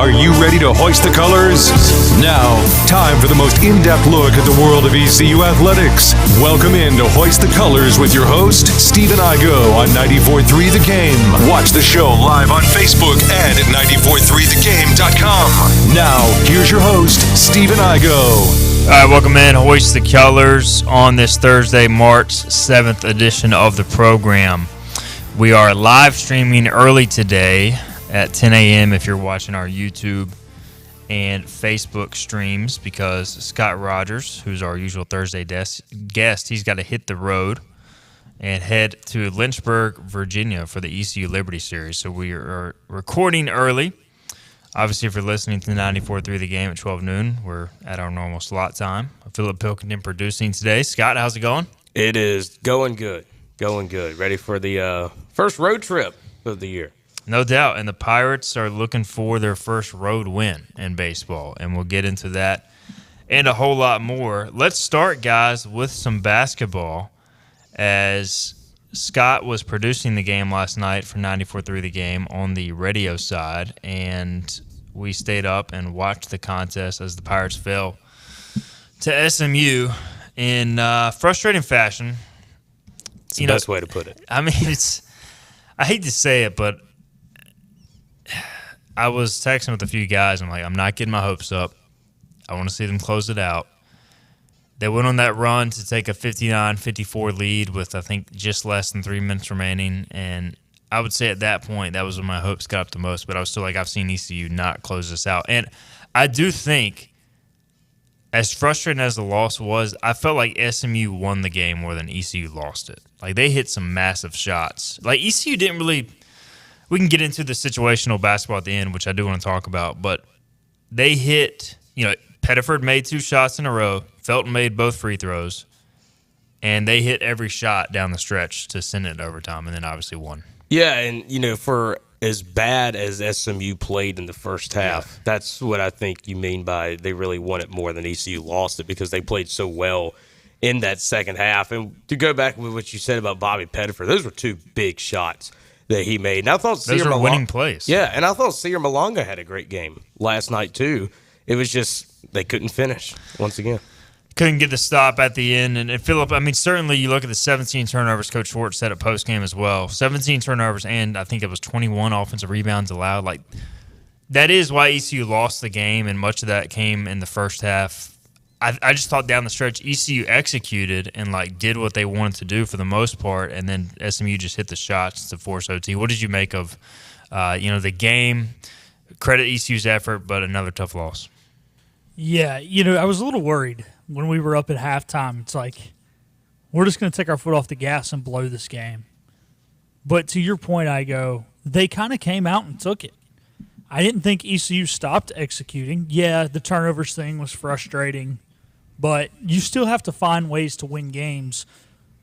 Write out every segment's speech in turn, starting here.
Are you ready to hoist the colors? Now, time for the most in-depth look at the world of ECU athletics. Welcome in to Hoist the Colors with your host, Stephen Igo on 94.3 The Game. Watch the show live on Facebook and at 943thegame.com. Now, here's your host, Stephen Igo. All right, welcome in, Hoist the Colors on this Thursday, March 7th edition of the program. We are live streaming early today at 10 a.m. if you're watching our YouTube and Facebook streams, because Scott Rogers, who's our usual Thursday guest, he's got to hit the road and head to Lynchburg, Virginia for the ECU Liberty Series. So we are recording early. Obviously, if you're listening to 94.3 The Game at 12 noon, we're at our normal slot time. Philip Pilkington producing today. Scott, how's it going? It is going good. Going good. Ready for the first road trip of the year. No doubt. And the Pirates are looking for their first road win in baseball. And we'll get into that and a whole lot more. Let's start, guys, with some basketball. As Scott was producing the game last night for 94.3 The Game on the radio side, and we stayed up and watched the contest as the Pirates fell to SMU in frustrating fashion. It's the best way to put it. I mean, I hate to say it, but I was texting with a few guys. I'm like, I'm not getting my hopes up. I want to see them close it out. They went on that run to take a 59-54 lead with, I think, just less than 3 minutes remaining. And I would say at that point, that was when my hopes got up the most. But I was still like, I've seen ECU not close this out. And I do think, as frustrating as the loss was, I felt like SMU won the game more than ECU lost it. Like, they hit some massive shots. Like, ECU didn't really – we can get into the situational basketball at the end, which I do want to talk about. But they hit – Pettiford made 2 shots in a row. Felton made both free throws. And they hit every shot down the stretch to send it to overtime, and then obviously won. Yeah, and, for as bad as SMU played in the first half, that's what I think you mean by they really won it more than ECU lost it, because they played so well in that second half. And to go back with what you said about Bobby Pettiford, those were 2 big shots that he made. And I thought those were winning plays. Yeah, and I thought Sear Malonga had a great game last night too. It was just they couldn't finish once again. Couldn't get the stop at the end. And Philip, I mean, certainly you look at the 17 turnovers Coach Schwartz said at postgame as well. 17 turnovers, and I think it was 21 offensive rebounds allowed. Like, that is why ECU lost the game, and much of that came in the first half. I just thought down the stretch ECU executed and, did what they wanted to do for the most part, and then SMU just hit the shots to force OT. What did you make of, the game? Credit ECU's effort, but another tough loss. Yeah, I was a little worried when we were up at halftime. It's like, we're just going to take our foot off the gas and blow this game. But to your point, they kind of came out and took it. I didn't think ECU stopped executing. Yeah, the turnovers thing was frustrating, but you still have to find ways to win games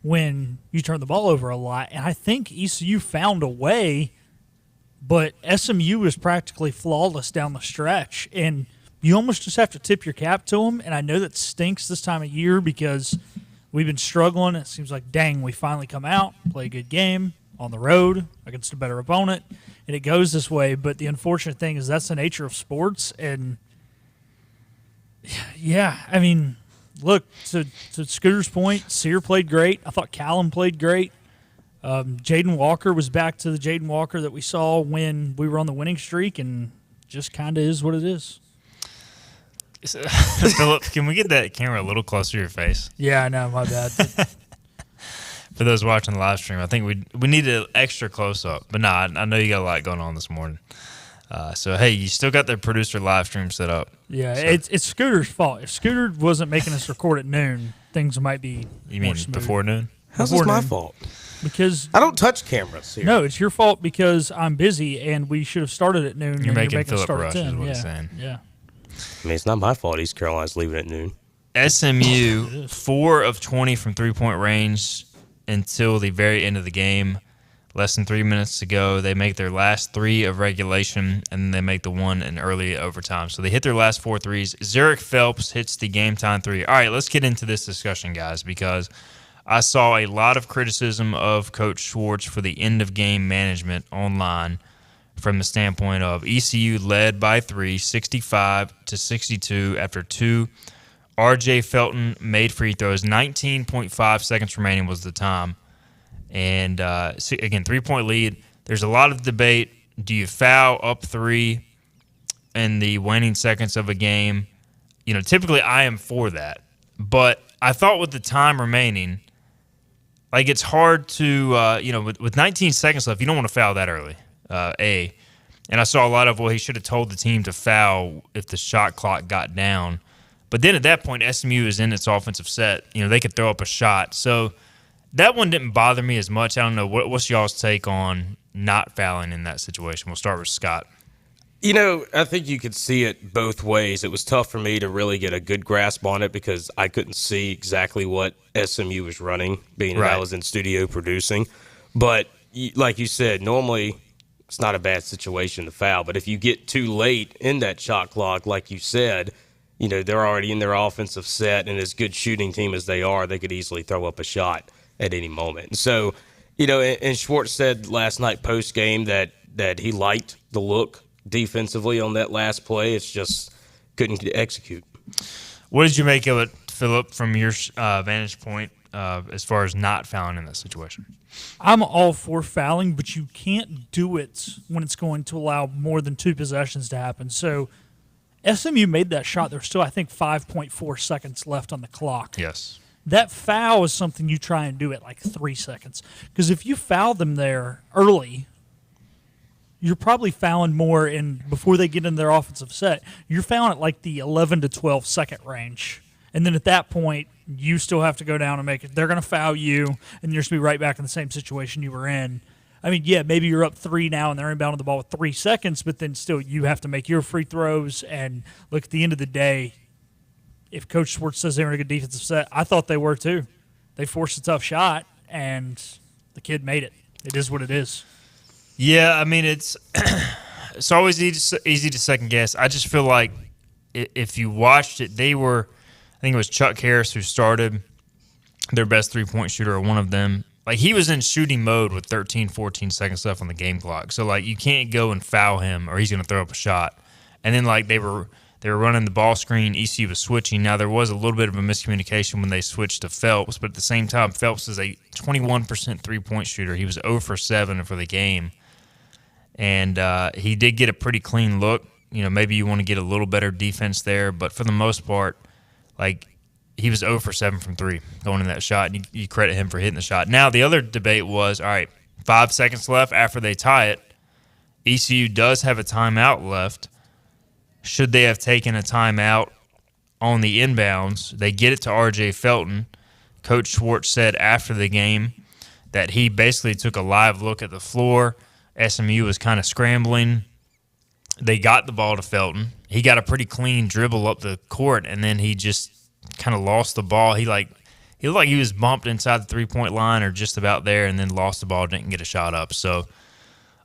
when you turn the ball over a lot. And I think ECU found a way, but SMU was practically flawless down the stretch. And you almost just have to tip your cap to them, and I know that stinks this time of year because we've been struggling. It seems like, dang, we finally come out, play a good game on the road against a better opponent, and it goes this way. But the unfortunate thing is that's the nature of sports. And, yeah, I mean, look, to Scooter's point, Sear played great. I thought Callum played great. Jaden Walker was back to the Jaden Walker that we saw when we were on the winning streak, and just kind of is what it is. Philip, can we get that camera a little closer to your face? Yeah, I know. My bad. For those watching the live stream, I think we need an extra close-up. But I know you got a lot going on this morning. So, hey, you still got the producer live stream set up. Yeah, so. It's Scooter's fault. If Scooter wasn't making us record at noon, things might be You mean smooth. before noon? How's this my fault? Because I don't touch cameras here. No, it's your fault because I'm busy, and we should have started at noon. You're making Philip rush is what he's saying. Yeah. I mean, it's not my fault East Carolina's leaving at noon. SMU, 4 of 20 from three-point range until the very end of the game. Less than 3 minutes to go. They make their last 3 of regulation, and then they make the one in early overtime. So they hit their last 4 threes. Zurich Phelps hits the game-time 3. All right, let's get into this discussion, guys, because I saw a lot of criticism of Coach Schwartz for the end-of-game management online from the standpoint of ECU led by 3, 65-62 after 2. R.J. Felton made free throws. 19.5 seconds remaining was the time. And, again, 3-point lead. There's a lot of debate. Do you foul up 3 in the waning seconds of a game? Typically I am for that. But I thought with the time remaining, like it's hard to, with 19 seconds left, you don't want to foul that early, And I saw a lot of, he should have told the team to foul if the shot clock got down. But then at that point, SMU is in its offensive set. They could throw up a shot. So that one didn't bother me as much. I don't know. What's y'all's take on not fouling in that situation? We'll start with Scott. I think you could see it both ways. It was tough for me to really get a good grasp on it because I couldn't see exactly what SMU was running, being that I was in studio producing. But like you said, normally it's not a bad situation to foul. But if you get too late in that shot clock, like you said, they're already in their offensive set, and as good shooting team as they are, they could easily throw up a shot at any moment. And so, and Schwartz said last night post-game that he liked the look defensively on that last play. It's just couldn't execute. What did you make of it, Philip, from your vantage point as far as not fouling in that situation? I'm all for fouling, but you can't do it when it's going to allow more than 2 possessions to happen. So SMU made that shot. There's still, I think, 5.4 seconds left on the clock. Yes. That foul is something you try and do at like 3 seconds. Because if you foul them there early, you're probably fouling more before they get in their offensive set. You're fouling at like the 11 to 12 second range. And then at that point, you still have to go down and make it. They're going to foul you, and you're just going to be right back in the same situation you were in. I mean, yeah, maybe you're up 3 now and they're inbounding the ball with 3 seconds, but then still you have to make your free throws. And look, at the end of the day, if Coach Schwartz says they were in a good defensive set, I thought they were too. They forced a tough shot, and the kid made it. It is what it is. Yeah, I mean, it's always easy to second guess. I just feel like if you watched it, I think it was Chuck Harris who started, their best 3-point shooter, or one of them. Like, he was in shooting mode with 13, 14 seconds left on the game clock. So, like, you can't go and foul him or he's going to throw up a shot. And then, like, they were running the ball screen. ECU was switching. Now, there was a little bit of a miscommunication when they switched to Phelps, but at the same time, Phelps is a 21% three-point shooter. He was 0 for 7 for the game. And he did get a pretty clean look. Maybe you want to get a little better defense there, but for the most part, like, he was 0 for 7 from 3 going in that shot, and you credit him for hitting the shot. Now, the other debate was, all right, 5 seconds left after they tie it. ECU does have a timeout left. Should they have taken a timeout on the inbounds? They get it to R.J. Felton. Coach Schwartz said after the game that he basically took a live look at the floor. SMU was kind of scrambling. They got the ball to Felton. He got a pretty clean dribble up the court, and then he just kind of lost the ball. He looked like he was bumped inside the 3-point line or just about there, and then lost the ball, didn't get a shot up. So,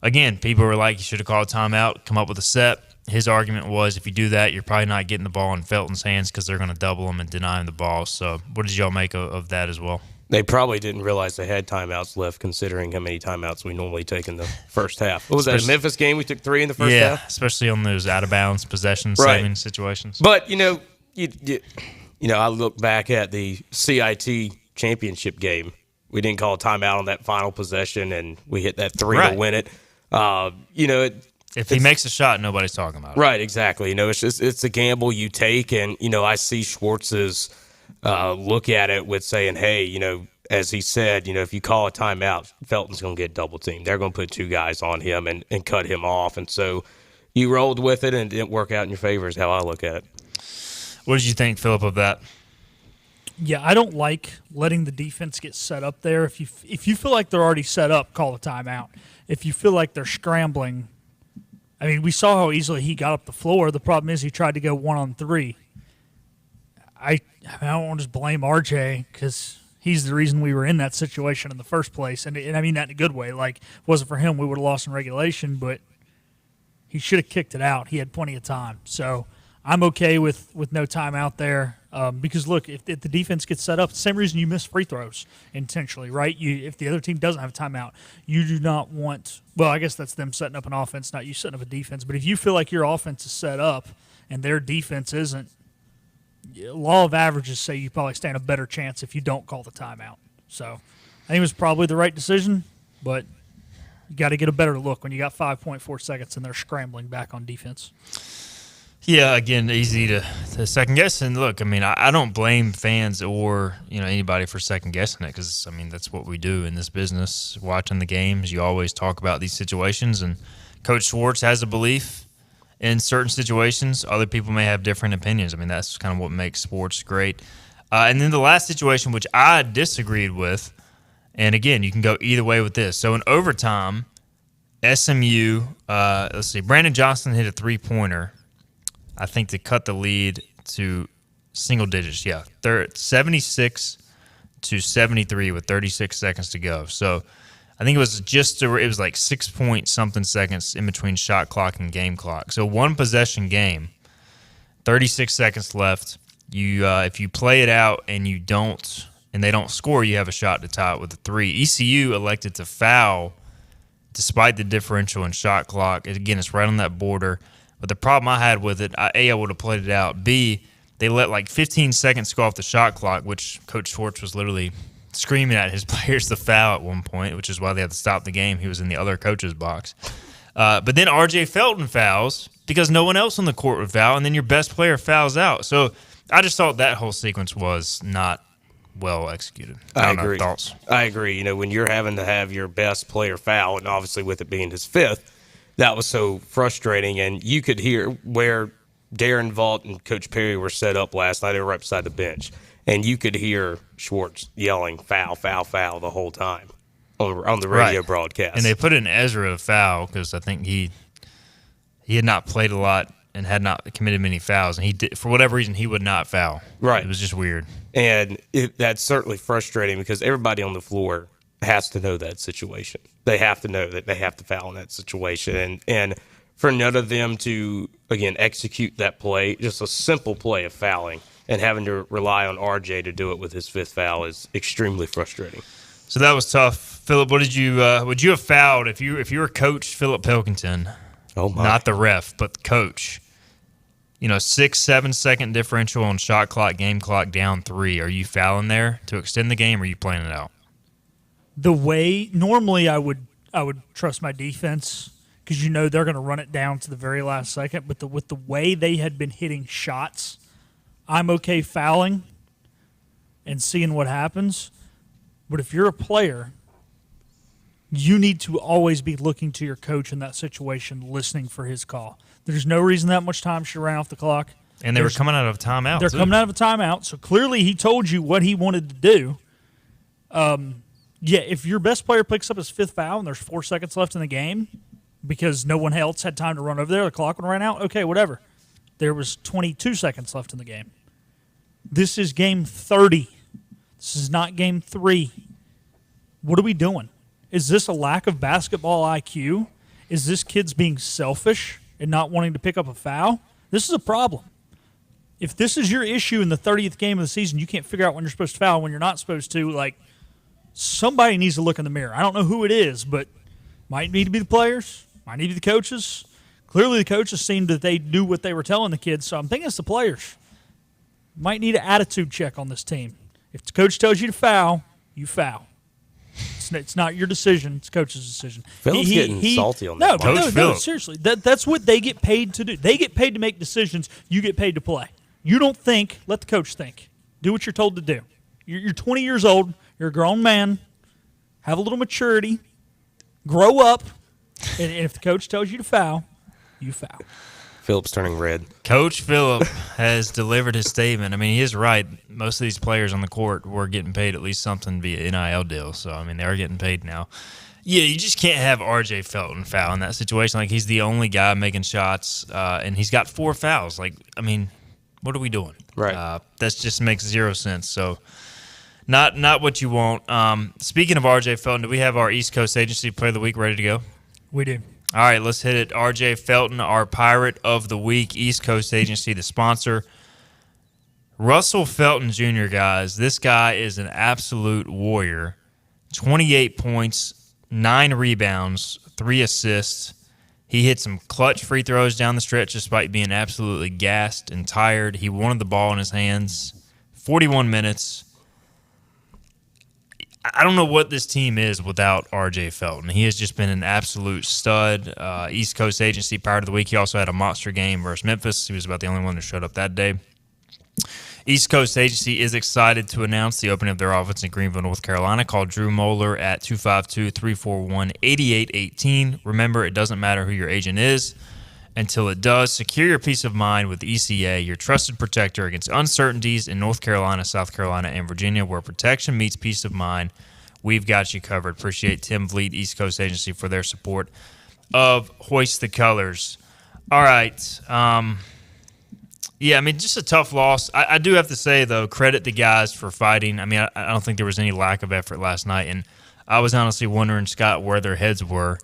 again, people were like, you should have called a timeout, come up with a set. His argument was, if you do that, you're probably not getting the ball in Felton's hands because they're going to double him and deny him the ball. So what did y'all make of that as well? They probably didn't realize they had timeouts left, considering how many timeouts we normally take in the first half. What was that, a Memphis game? We took 3 in the first half? Yeah, especially on those out-of-bounds possession-saving situations. But, I look back at the CIT championship game. We didn't call a timeout on that final possession, and we hit that 3 to win it. If he makes a shot, nobody's talking about it. Right, exactly. It's a gamble you take, and, I see Schwartz's look at it with saying, hey, as he said, if you call a timeout, Felton's going to get double teamed. They're going to put 2 guys on him and cut him off. And so you rolled with it, and it didn't work out in your favor is how I look at it. What did you think, Philip, of that? Yeah, I don't like letting the defense get set up there. If you feel like they're already set up, call a timeout. If you feel like they're scrambling, I mean, we saw how easily he got up the floor. The problem is he tried to go 1-on-3. I don't want to just blame RJ because he's the reason we were in that situation in the first place. And I mean that in a good way. Like, if it wasn't for him, we would have lost in regulation, but he should have kicked it out. He had plenty of time. So I'm okay with no timeout there. Because, look, if the defense gets set up, the same reason you miss free throws intentionally, right? If the other team doesn't have a timeout, you do not want – well, I guess that's them setting up an offense, not you setting up a defense. But if you feel like your offense is set up and their defense isn't, law of averages say you probably stand a better chance if you don't call the timeout. So I think it was probably the right decision, but you got to get a better look when you got 5.4 seconds and they're scrambling back on defense. Yeah, again, easy to second guess. And look, I mean, I don't blame fans or anybody for second guessing it because I mean that's what we do in this business. Watching the games, you always talk about these situations, and Coach Schwartz has a belief in certain situations. Other people may have different opinions. I mean, that's kind of what makes sports great. And then the last situation, which I disagreed with, and again, you can go either way with this. So in overtime, SMU, Brandon Johnson hit a three-pointer, I think, to cut the lead to single digits. Yeah, 76-73 with 36 seconds to go. So I think it was like 6 point something seconds in between shot clock and game clock. So one possession game, 36 seconds left. You if you play it out and they don't score, you have a shot to tie it with a three. ECU elected to foul despite the differential in shot clock. Again, it's right on that border. But the problem I had with it, A, I would have played it out. B, they let like 15 seconds go off the shot clock, which Coach Schwartz was literally screaming at his players to foul at one point, which is why they had to stop the game. He was in the other coach's box. But then R.J. Felton fouls because no one else on the court would foul, and then your best player fouls out. So I just thought that whole sequence was not well executed. I agree. Thoughts? I agree. When you're having to have your best player foul, and obviously with it being his fifth, that was so frustrating. And you could hear where Darren Vaught and Coach Perry were set up last night. They were right beside the bench. And you could hear Schwartz yelling, foul, foul, foul the whole time on the radio broadcast. And they put in Ezra a foul because I think he had not played a lot and had not committed many fouls. And he did, for whatever reason, he would not foul. Right. It was just weird. And that's certainly frustrating because everybody on the floor has to know that situation. They have to know that they have to foul in that situation. And for none of them to, again, execute that play, just a simple play of fouling, and having to rely on RJ to do it with his fifth foul is extremely frustrating. So that was tough. Philip, would you have fouled if you were Coach Philip Pilkington? Oh my. Not the ref, but the coach. 6-7 second differential on shot clock, game clock, down 3. Are you fouling there to extend the game, or are you playing it out? The way normally I would trust my defense because they're going to run it down to the very last second. But with the way they had been hitting shots, I'm okay fouling and seeing what happens. But if you're a player, you need to always be looking to your coach in that situation, listening for his call. There's no reason that much time should run off the clock. And they were coming out of a timeout. They're coming out of a timeout, so clearly he told you what he wanted to do. Yeah, if your best player picks up his fifth foul and there's 4 seconds left in the game because no one else had time to run over there, the clock would run out, okay, whatever. There was 22 seconds left in the game. This is game 30. This is not game 3. What are we doing? Is this a lack of basketball IQ? Is this kids being selfish and not wanting to pick up a foul? This is a problem. If this is your issue in the 30th game of the season, you can't figure out when you're supposed to foul, when you're not supposed to, somebody needs to look in the mirror. I don't know who it is, but might need to be the players, might need to be the coaches. Clearly the coaches seemed that they knew what they were telling the kids, so I'm thinking it's the players. Might need an attitude check on this team. If the coach tells you to foul, you foul. It's not your decision. It's coach's decision. Phil's getting salty on that. No, seriously. That's what they get paid to do. They get paid to make decisions. You get paid to play. You don't think. Let the coach think. Do what you're told to do. You're 20 years old. You're a grown man. Have a little maturity. Grow up. And if the coach tells you to foul, you foul. Philip's turning red. Coach Phillip has delivered his statement. I mean, he is right. Most of these players on the court were getting paid at least something via NIL deal. So, I mean, they are getting paid now. Yeah, you just can't have R.J. Felton foul in that situation. He's the only guy making shots, and he's got 4 fouls. What are we doing? Right. That just makes zero sense. So, not what you want. Speaking of R.J. Felton, do we have our East Coast Agency Player of the Week ready to go? We do. All right, let's hit it. R.J. Felton, our Pirate of the Week, East Coast Agency, the sponsor. Russell Felton Jr., guys, this guy is an absolute warrior. 28 points, 9 rebounds, 3 assists. He hit some clutch free throws down the stretch despite being absolutely gassed and tired. He wanted the ball in his hands. 41 minutes. I don't know what this team is without R.J. Felton. He has just been an absolute stud. East Coast Agency prior to the week, he also had a monster game versus Memphis. He was about the only one that showed up that day. East Coast Agency is excited to announce the opening of their office in Greenville, North Carolina. Call Drew Moeller at 252-341-8818. Remember, it doesn't matter who your agent is until it does. Secure your peace of mind with ECA, your trusted protector against uncertainties in North Carolina, South Carolina, and Virginia, where protection meets peace of mind. We've got you covered. Appreciate Tim Vliet, East Coast Agency, for their support of Hoist the Colors. All right. Yeah, I mean, just a tough loss. I do have to say, though, credit the guys for fighting. I mean, I don't think there was any lack of effort last night, and I was honestly wondering, Scott, where their heads were.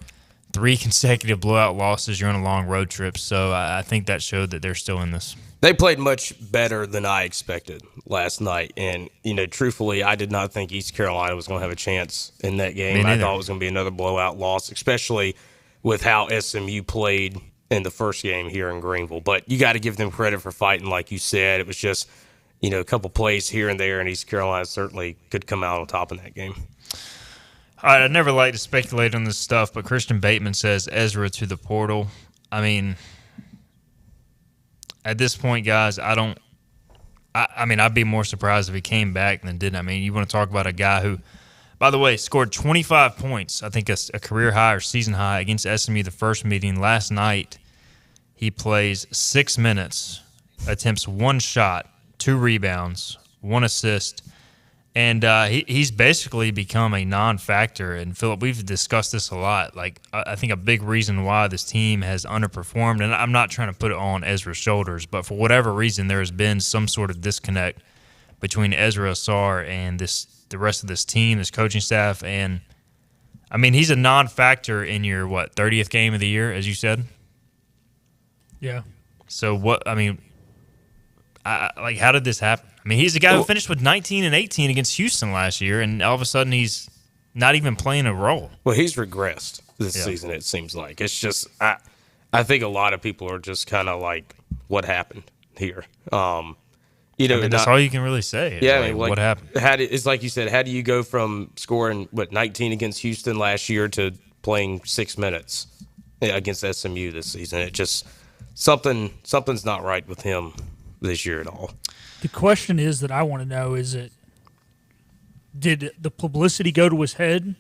3 consecutive blowout losses. You're on a long road trip, so I think that showed that they're still in this. They played much better than I expected last night, and, truthfully, I did not think East Carolina was going to have a chance in that game. I thought it was going to be another blowout loss, especially with how SMU played in the first game here in Greenville. But you got to give them credit for fighting, like you said. It was just, a couple plays here and there, and East Carolina certainly could come out on top in that game. All right, I'd never like to speculate on this stuff, but Christian Bateman says Ezra to the portal. I mean, at this point, guys, I'd be more surprised if he came back than didn't. I mean, you want to talk about a guy who, by the way, scored 25 points, I think a career high or season high against SMU the first meeting. Last night, he plays 6 minutes, attempts 1 shot, 2 rebounds, 1 assist, and he's basically become a non-factor. And, Philip, we've discussed this a lot. Like, I think a big reason why this team has underperformed, and I'm not trying to put it all on Ezra's shoulders, but for whatever reason, there has been some sort of disconnect between Ezra Ausar and the rest of this team, this coaching staff. And, I mean, he's a non-factor in your, 30th game of the year, as you said? Yeah. So, how did this happen? I mean, he's the guy who finished with 19 and 18 against Houston last year, and all of a sudden he's not even playing a role. Well, he's regressed this season, it seems like. It's just I think a lot of people are just kind of like, what happened here? That's all you can really say. Yeah, what happened? It's like you said, how do you go from scoring, 19 against Houston last year to playing 6 minutes against SMU this season? It just something's not right with him this year at all. The question is that I want to know did the publicity go to his head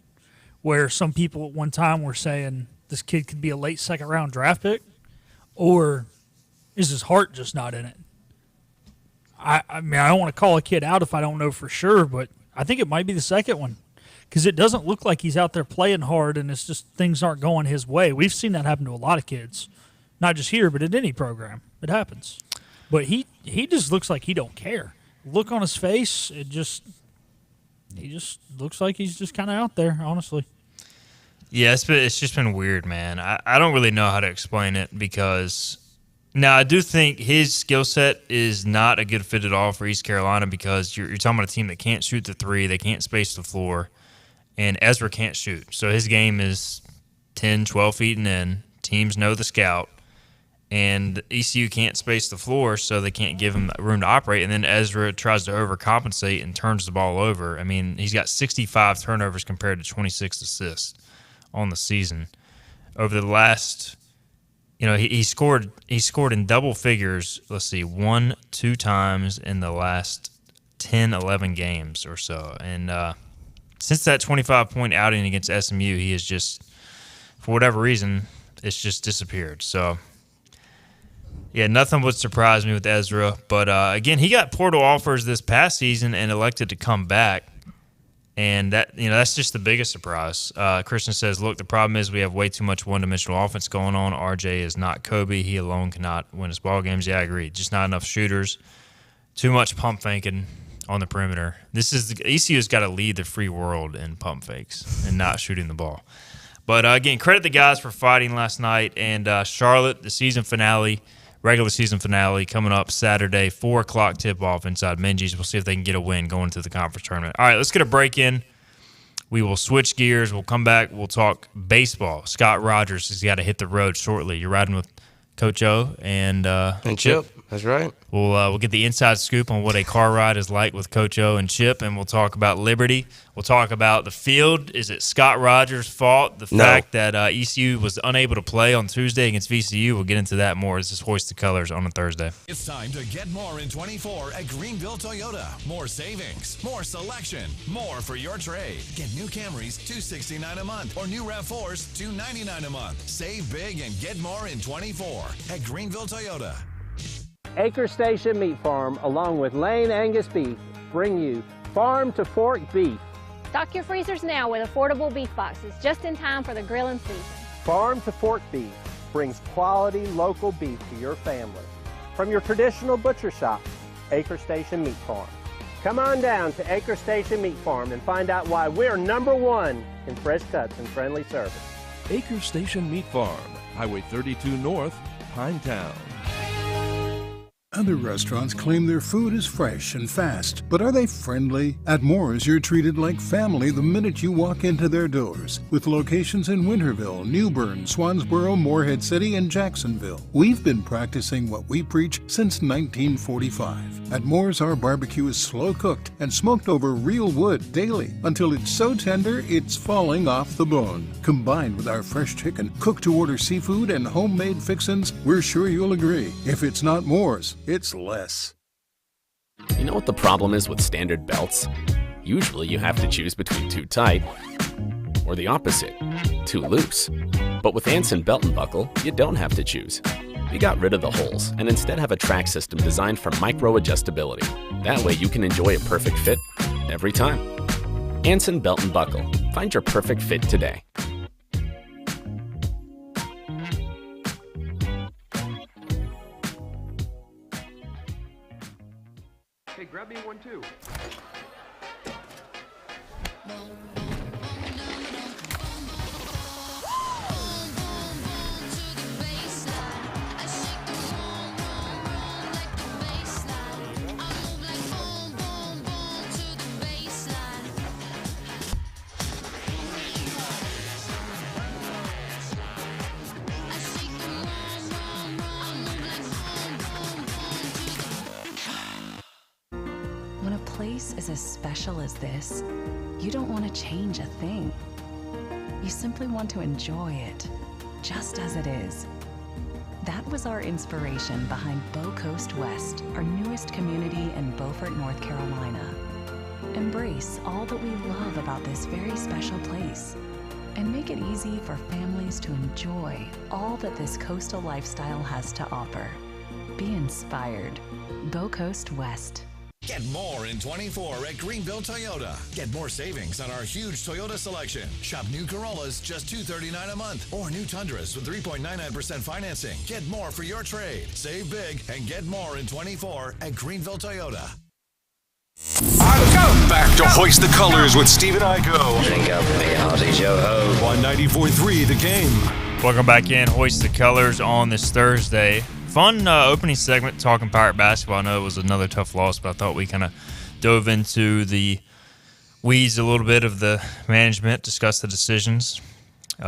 where some people at one time were saying this kid could be a late second-round draft pick, or is his heart just not in it? I mean, I don't want to call a kid out if I don't know for sure, but I think it might be the second one because it doesn't look like he's out there playing hard and it's just things aren't going his way. We've seen that happen to a lot of kids, not just here, but in any program. It happens. But he just looks like he don't care. Look on his face, he just looks like he's just kind of out there, honestly. Yeah, it's just been weird, man. I don't really know how to explain it because now I do think his skill set is not a good fit at all for East Carolina because you're talking about a team that can't shoot the 3, they can't space the floor, and Ezra can't shoot. So his game is 10, 12 feet and in. Teams know the scout. And ECU can't space the floor, so they can't give him room to operate. And then Ezra tries to overcompensate and turns the ball over. I mean, he's got 65 turnovers compared to 26 assists on the season. Over the last, he scored in double figures, 1-2 times in the last 10, 11 games or so. And since that 25-point outing against SMU, he has just, for whatever reason, it's just disappeared. So, yeah, nothing would surprise me with Ezra. But, again, he got portal offers this past season and elected to come back. And that's just the biggest surprise. Christian says, look, the problem is we have way too much one-dimensional offense going on. RJ is not Kobe. He alone cannot win us ball games. Yeah, I agree. Just not enough shooters. Too much pump faking on the perimeter. ECU's got to lead the free world in pump fakes and not shooting the ball. But, again, credit the guys for fighting last night. And Charlotte, the season finale, regular season finale coming up Saturday, 4 o'clock tip-off inside Minji's. We'll see if they can get a win going to the conference tournament. All right, let's get a break in. We will switch gears. We'll come back. We'll talk baseball. Scott Rogers has got to hit the road shortly. You're riding with Coach O and Chip. That's right. We'll get the inside scoop on what a car ride is like with Coach O and Chip, and we'll talk about Liberty. We'll talk about the field. Is it Scott Rogers' fault? The fact that ECU was unable to play on Tuesday against VCU. We'll get into that more. This is Hoist the Colors on a Thursday. It's time to get more in 24 at Greenville Toyota. More savings, more selection, more for your trade. Get new Camrys $269 a month or new RAV4s $299 a month. Save big and get more in 24 at Greenville Toyota. Acre Station Meat Farm, along with Lane Angus Beef, bring you farm to fork beef. Stock your freezers now with affordable beef boxes, just in time for the grilling season. Farm to fork beef brings quality local beef to your family. From your traditional butcher shop, Acre Station Meat Farm. Come on down to Acre Station Meat Farm and find out why we're #1 in fresh cuts and friendly service. Acre Station Meat Farm, Highway 32 North, Pinetown. Other restaurants claim their food is fresh and fast, but are they friendly? At Moore's, you're treated like family the minute you walk into their doors. With locations in Winterville, New Bern, Swansboro, Morehead City, and Jacksonville. We've been practicing what we preach since 1945. At Moore's, our barbecue is slow cooked and smoked over real wood daily until it's so tender it's falling off the bone. Combined with our fresh chicken, cooked-to-order seafood, and homemade fixins, we're sure you'll agree. If it's not Moore's, it's less. You know what the problem is with standard belts? Usually you have to choose between too tight or the opposite, too loose. But with Anson Belt and Buckle, you don't have to choose. We got rid of the holes and instead have a track system designed for micro-adjustability. That way you can enjoy a perfect fit every time. Anson Belt and Buckle. Find your perfect fit today. Hey, grab me one too. When a place is as special as this, you don't want to change a thing. You simply want to enjoy it, just as it is. That was our inspiration behind Bow Coast West, our newest community in Beaufort, North Carolina. Embrace all that we love about this very special place and make it easy for families to enjoy all that this coastal lifestyle has to offer. Be inspired. Bow Coast West. Get more in 24 at Greenville Toyota. Get more savings on our huge Toyota selection. Shop new Corollas just $239 a month or new Tundras with 3.99% financing. Get more for your trade. Save big and get more in 24 at Greenville Toyota. Back to Hoist the Colors with Stephen Igo. Drink up for me, Ozzy Joe-Ho. On 94.3 The Game. Welcome back in, Hoist the Colors on this Thursday. Fun opening segment talking Pirate basketball. I know it was another tough loss, but I thought we kind of dove into the weeds a little bit of the management, discussed the decisions.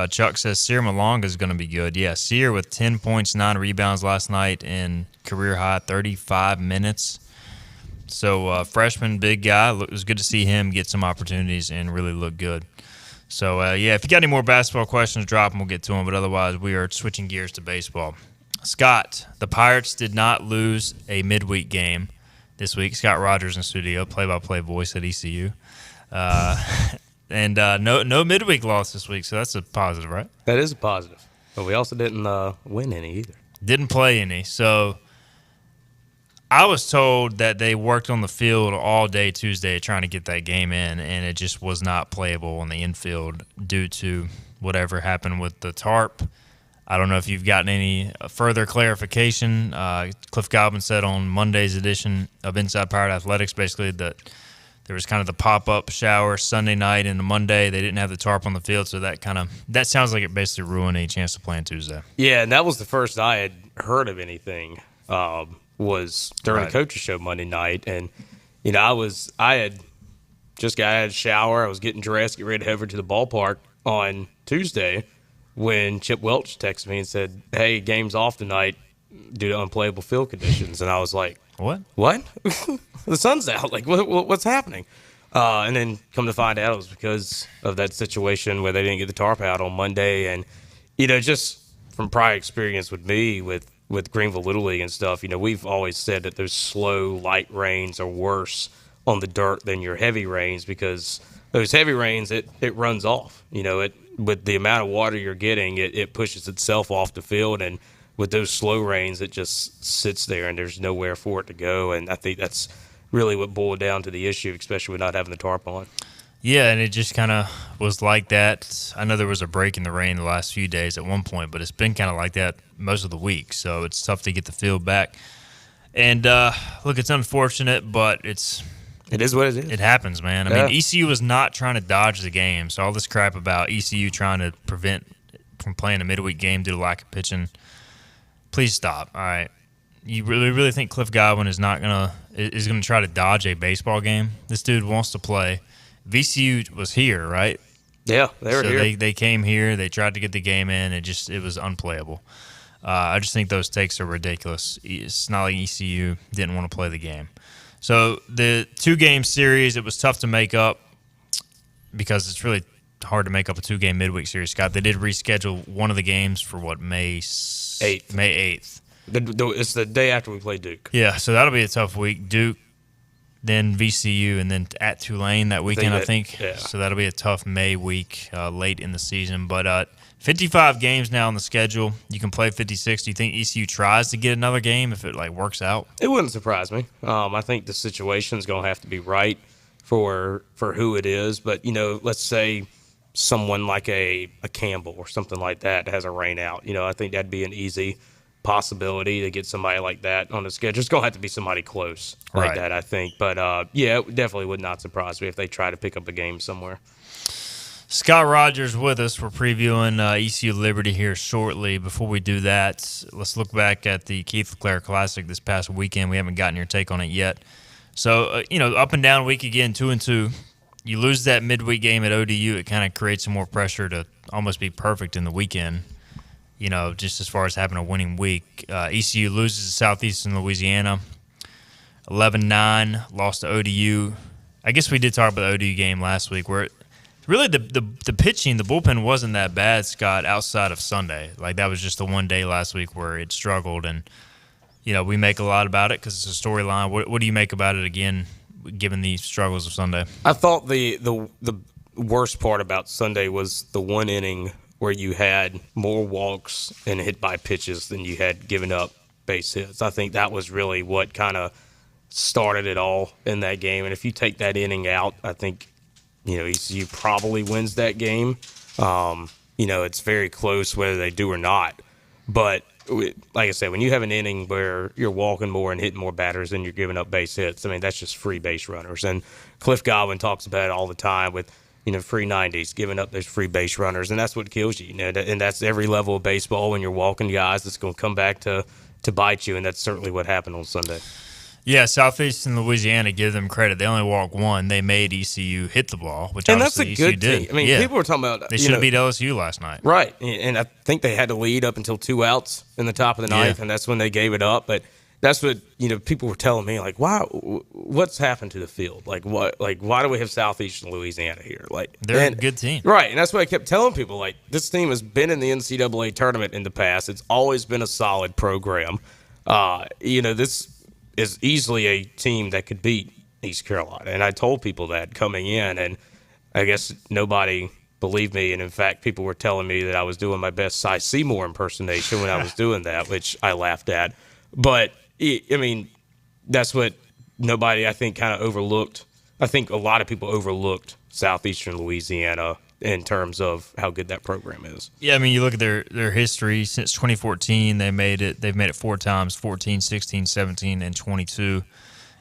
Chuck says Sear Malonga is going to be good. Yeah, Sear with 10 points, 9 rebounds last night in career high 35 minutes. So freshman, big guy. It was good to see him get some opportunities and really look good. So, yeah, if you got any more basketball questions, drop them. We'll get to them. But otherwise, we are switching gears to baseball. Scott, the Pirates did not lose a midweek game this week. Scott Rogers in studio, play-by-play voice at ECU. And no midweek loss this week, so that's a positive, right? That is a positive. But we also didn't win any either. Didn't play any. So I was told that they worked on the field all day Tuesday trying to get that game in, and it just was not playable on the infield due to whatever happened with the tarp. I don't know if you've gotten any further clarification. Cliff Godwin said on Monday's edition of Inside Pirate Athletics basically that there was kind of the pop-up shower Sunday night and Monday. They didn't have the tarp on the field, so that sounds like it basically ruined any chance to play on Tuesday. Yeah, and that was the first I had heard of anything was during a coach's show Monday night, and I had a shower, I was getting dressed, get ready to head over to the ballpark on Tuesday when Chip Welch texted me and said, "Hey, game's off tonight due to unplayable field conditions," and I was like, "What? The sun's out. Like, what's happening?" And then come to find out it was because of that situation where they didn't get the tarp out on Monday. And, just from prior experience with me with Greenville Little League and stuff, we've always said that those slow, light rains are worse on the dirt than your heavy rains, because those heavy rains, it runs off. With the amount of water you're getting, it pushes itself off the field. And with those slow rains, it just sits there and there's nowhere for it to go. And I think that's really what boiled down to the issue, especially with not having the tarp on. Yeah, and it just kind of was like that. I know there was a break in the rain the last few days at one point, but it's been kind of like that most of the week. So it's tough to get the field back. And look, it's unfortunate, but it is what it is. It happens, man. I mean, ECU was not trying to dodge the game. So all this crap about ECU trying to prevent from playing a midweek game due to lack of pitching, please stop. All right. You really think Cliff Godwin is gonna try to dodge a baseball game? This dude wants to play. VCU was here, right? Yeah, they were here. They came here. They tried to get the game in. It was unplayable. I just think those takes are ridiculous. It's not like ECU didn't want to play the game. So the 2-game series, it was tough to make up because it's really hard to make up a 2-game midweek series, Scott. They did reschedule one of the games for May 8th. May 8th. It's the day after we play Duke. Yeah, so that'll be a tough week. Duke, then VCU, and then at Tulane that weekend, I think. Yeah. So that'll be a tough May week late in the season. But 55 games now on the schedule. You can play 56. Do you think ECU tries to get another game if it works out? It wouldn't surprise me. I think the situation's going to have to be right for who it is. But, let's say someone like a Campbell or something like that has a rain out. I think that'd be an easy possibility to get somebody like that on the schedule. It's going to have to be somebody close like that, I think. But, it definitely would not surprise me if they try to pick up a game somewhere. Scott Rogers with us. We're previewing ECU Liberty here shortly. Before we do that, let's look back at the Keith LeClaire Classic this past weekend. We haven't gotten your take on it yet. So, up and down week again, 2-2. You lose that midweek game at ODU, it kind of creates some more pressure to almost be perfect in the weekend. Just as far as having a winning week. ECU loses to Southeastern Louisiana, 11-9, lost to ODU. I guess we did talk about the ODU game last week where really the pitching, the bullpen wasn't that bad, Scott, outside of Sunday. That was just the one day last week where it struggled. And, we make a lot about it because it's a storyline. What do you make about it again, given the struggles of Sunday? I thought the worst part about Sunday was the one inning where you had more walks and hit by pitches than you had given up base hits. I think that was really what kind of started it all in that game. And if you take that inning out, I think, ECU probably wins that game. It's very close whether they do or not. But like I said, when you have an inning where you're walking more and hitting more batters than you're giving up base hits, I mean, that's just free base runners. And Cliff Godwin talks about it all the time with, free 90s, giving up those free base runners, and that's what kills you. And that's every level of baseball when you're walking guys that's going to come back to bite you, and that's certainly what happened on Sunday. Yeah, Southeastern Louisiana, give them credit. They only walked one. They made ECU hit the ball, which and that's a ECU good did. team. I mean, people were talking about they should have beat LSU last night, right? And I think they had to lead up until 2 outs in the top of the ninth, and that's when they gave it up. But that's what people were telling me, why? What's happened to the field? Why do we have Southeastern Louisiana here? They're a good team, right? And that's what I kept telling people. This team has been in the NCAA tournament in the past. It's always been a solid program. This is easily a team that could beat East Carolina, and I told people that coming in, and I guess nobody believed me. And in fact, people were telling me that I was doing my best Cy Seymour impersonation when I was doing that, which I laughed at. But I mean, that's what nobody, I think, kind of overlooked. I think a lot of people overlooked Southeastern Louisiana in terms of how good that program is. Yeah, I mean, you look at their history since 2014. They've made it 4 times: 14, 16, 17, and 22.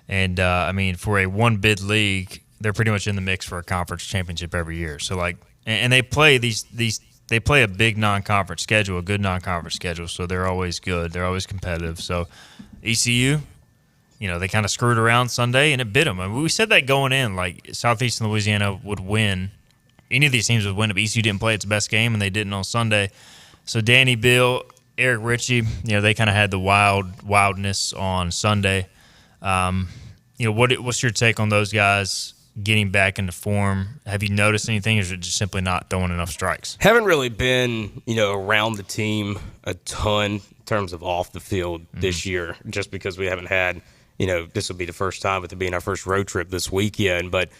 And I mean, for a one-bid league, they're pretty much in the mix for a conference championship every year. So and they play they play a big non-conference schedule, a good non-conference schedule. So they're always good. They're always competitive. So ECU, they kind of screwed around Sunday, and it bit them. I mean, we said that going in, like Southeastern Louisiana would win. Any of these teams would win if ECU didn't play its best game, and they didn't on Sunday. So Danny Bill, Eric Ritchie, they kind of had the wildness on Sunday. What's your take on those guys getting back into form? Have you noticed anything, or is it just simply not throwing enough strikes? Haven't really been, around the team a ton in terms of off the field this year, just because we haven't had, this will be the first time with it being our first road trip this weekend. But,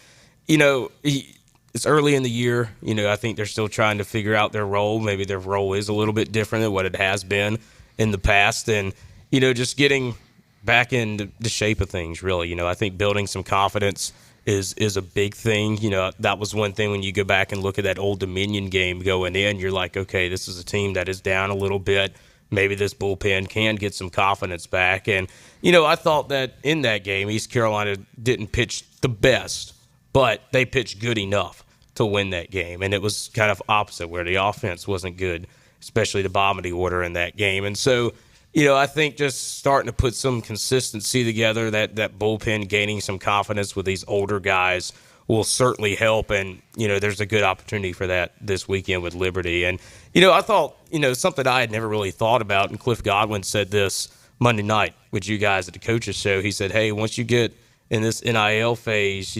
it's early in the year. I think they're still trying to figure out their role. Maybe their role is a little bit different than what it has been in the past. And, just getting back in the shape of things, really. I think building some confidence is a big thing. That was one thing when you go back and look at that Old Dominion game going in, you're like, okay, this is a team that is down a little bit. Maybe this bullpen can get some confidence back. And, I thought that in that game, East Carolina didn't pitch the best, but they pitched good enough to win that game. And it was kind of opposite, where the offense wasn't good, especially the bottom of the order in that game. And so, I think just starting to put some consistency together, that bullpen gaining some confidence with these older guys will certainly help. And, there's a good opportunity for that this weekend with Liberty. And, I thought, something I had never really thought about, and Cliff Godwin said this Monday night with you guys at the coaches show. He said, hey, once you get in this NIL phase,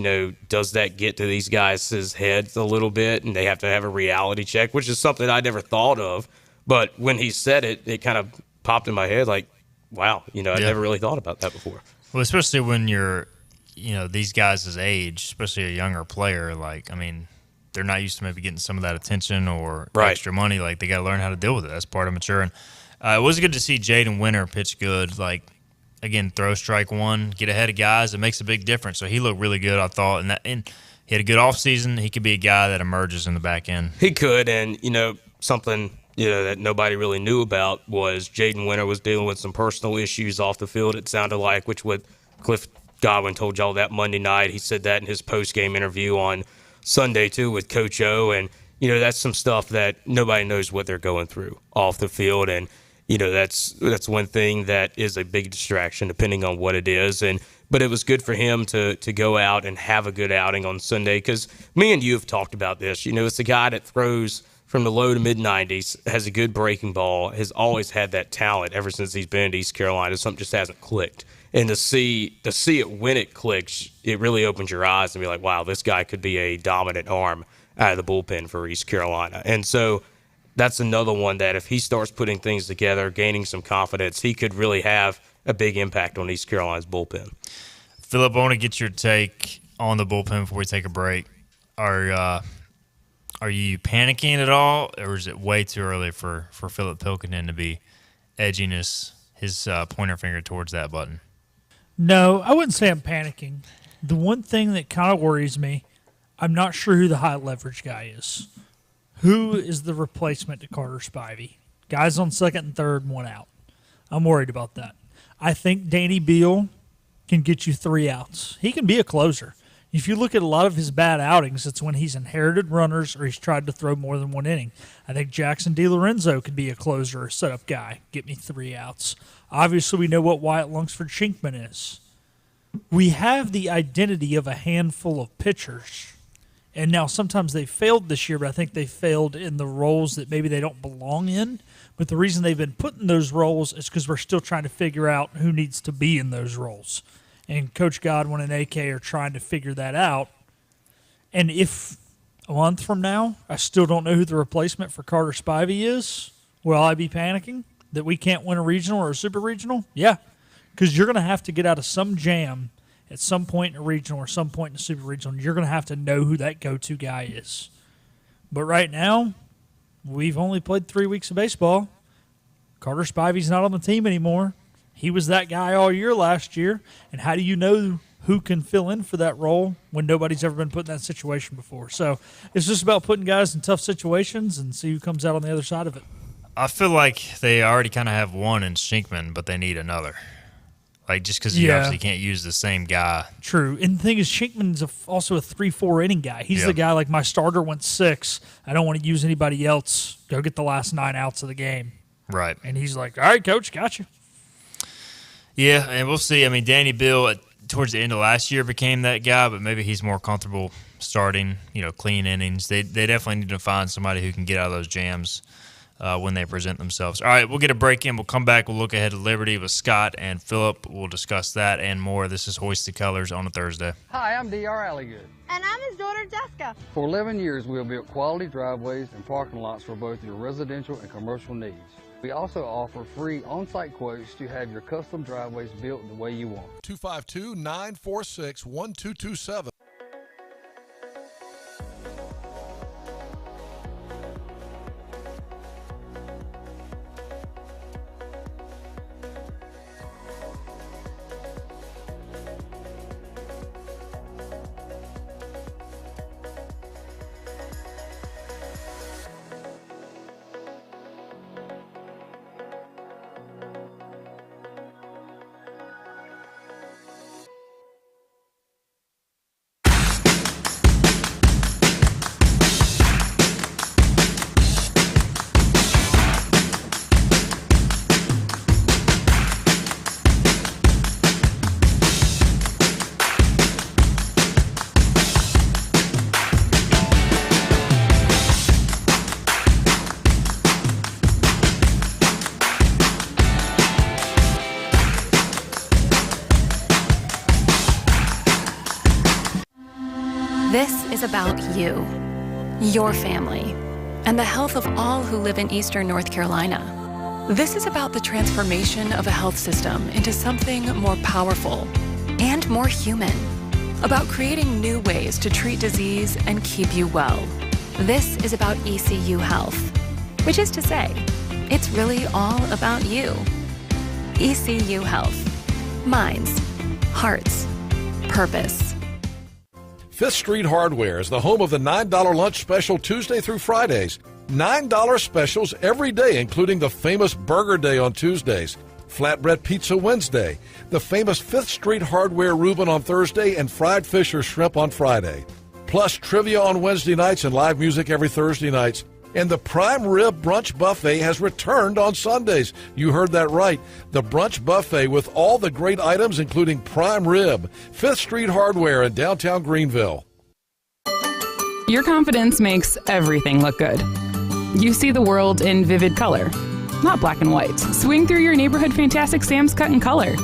does that get to these guys' heads a little bit, and they have to have a reality check, which is something I never thought of. But when he said it, it kind of popped in my head like, wow, I never really thought about that before. Well, especially when you're, these guys' age, especially a younger player, they're not used to maybe getting some of that attention or extra money. Like, they got to learn how to deal with it. That's part of maturing. It was good to see Jaden Winter pitch good. Again, throw strike one, get ahead of guys. It makes a big difference. So he looked really good, I thought. And he had a good offseason. He could be a guy that emerges in the back end. He could. And, something that nobody really knew about was Jaden Winter was dealing with some personal issues off the field, it sounded like, which what Cliff Godwin told y'all that Monday night. He said that in his post-game interview on Sunday, too, with Coach O. And, that's some stuff that nobody knows what they're going through off the field. And, that's one thing that is a big distraction, depending on what it is. But it was good for him to go out and have a good outing on Sunday, because me and you have talked about this. It's a guy that throws from the low to mid-90s, has a good breaking ball, has always had that talent ever since he's been at East Carolina. Something just hasn't clicked. And to see it when it clicks, it really opens your eyes and be like, wow, this guy could be a dominant arm out of the bullpen for East Carolina. And so that's another one that if he starts putting things together, gaining some confidence, he could really have a big impact on East Carolina's bullpen. Philip, I want to get your take on the bullpen before we take a break. Are you panicking at all, or is it way too early for Philip Pilkington to be edging his pointer finger towards that button? No, I wouldn't say I'm panicking. The one thing that kind of worries me, I'm not sure who the high leverage guy is. Who is the replacement to Carter Spivey? Guys on second and third, one out. I'm worried about that. I think Danny Beal can get you 3 outs. He can be a closer. If you look at a lot of his bad outings, it's when he's inherited runners or he's tried to throw more than one inning. I think Jackson DiLorenzo could be a closer or setup guy. Get me 3 outs. Obviously, we know what Wyatt Lunsford Shinkman is. We have the identity of a handful of pitchers. And now sometimes they failed this year, but I think they failed in the roles that maybe they don't belong in. But the reason they've been put in those roles is because we're still trying to figure out who needs to be in those roles. And Coach Godwin and AK are trying to figure that out. And if a month from now I still don't know who the replacement for Carter Spivey is, will I be panicking that we can't win a regional or a super regional? Yeah, because you're going to have to get out of some jam at some point in a regional or some point in a super regional, and you're going to have to know who that go-to guy is. But right now, we've only played 3 weeks of baseball. Carter Spivey's not on the team anymore. He was that guy all year last year. And how do you know who can fill in for that role when nobody's ever been put in that situation before? So it's just about putting guys in tough situations and see who comes out on the other side of it. I feel like they already kind of have one in Shinkman, but they need another. Just because you obviously can't use the same guy. True. And the thing is, Shinkman's also a 3-4 inning guy. He's the guy like, my starter went 6. I don't want to use anybody else. Go get the last 9 outs of the game. Right. And he's like, all right, coach, got you. Yeah, and we'll see. I mean, Danny Bill towards the end of last year became that guy, but maybe he's more comfortable starting, clean innings. They definitely need to find somebody who can get out of those jams when they present themselves. All right, we'll get a break in. We'll come back. We'll look ahead to Liberty with Scott and Philip. We'll discuss that and more. This is Hoist the Colors on a Thursday. Hi, I'm D.R. Alligood. And I'm his daughter, Jessica. For 11 years, we have built quality driveways and parking lots for both your residential and commercial needs. We also offer free on-site quotes to have your custom driveways built the way you want. 252-946-1227. This is about you, your family, and the health of all who live in Eastern North Carolina. This is about the transformation of a health system into something more powerful and more human, about creating new ways to treat disease and keep you well. This is about ECU Health, which is to say, it's really all about you. ECU Health. Minds, hearts, purpose. Fifth Street Hardware is the home of the $9 lunch special Tuesday through Fridays. $9 specials every day, including the famous Burger Day on Tuesdays, Flatbread Pizza Wednesday, the famous Fifth Street Hardware Reuben on Thursday, and fried fish or shrimp on Friday. Plus trivia on Wednesday nights and live music every Thursday nights. And the Prime Rib Brunch Buffet has returned on Sundays. You heard that right. The Brunch Buffet with all the great items, including prime rib. Fifth Street Hardware in downtown Greenville. Your confidence makes everything look good. You see the world in vivid color, not black and white. Swing through your neighborhood Fantastic Sam's Cut and Color.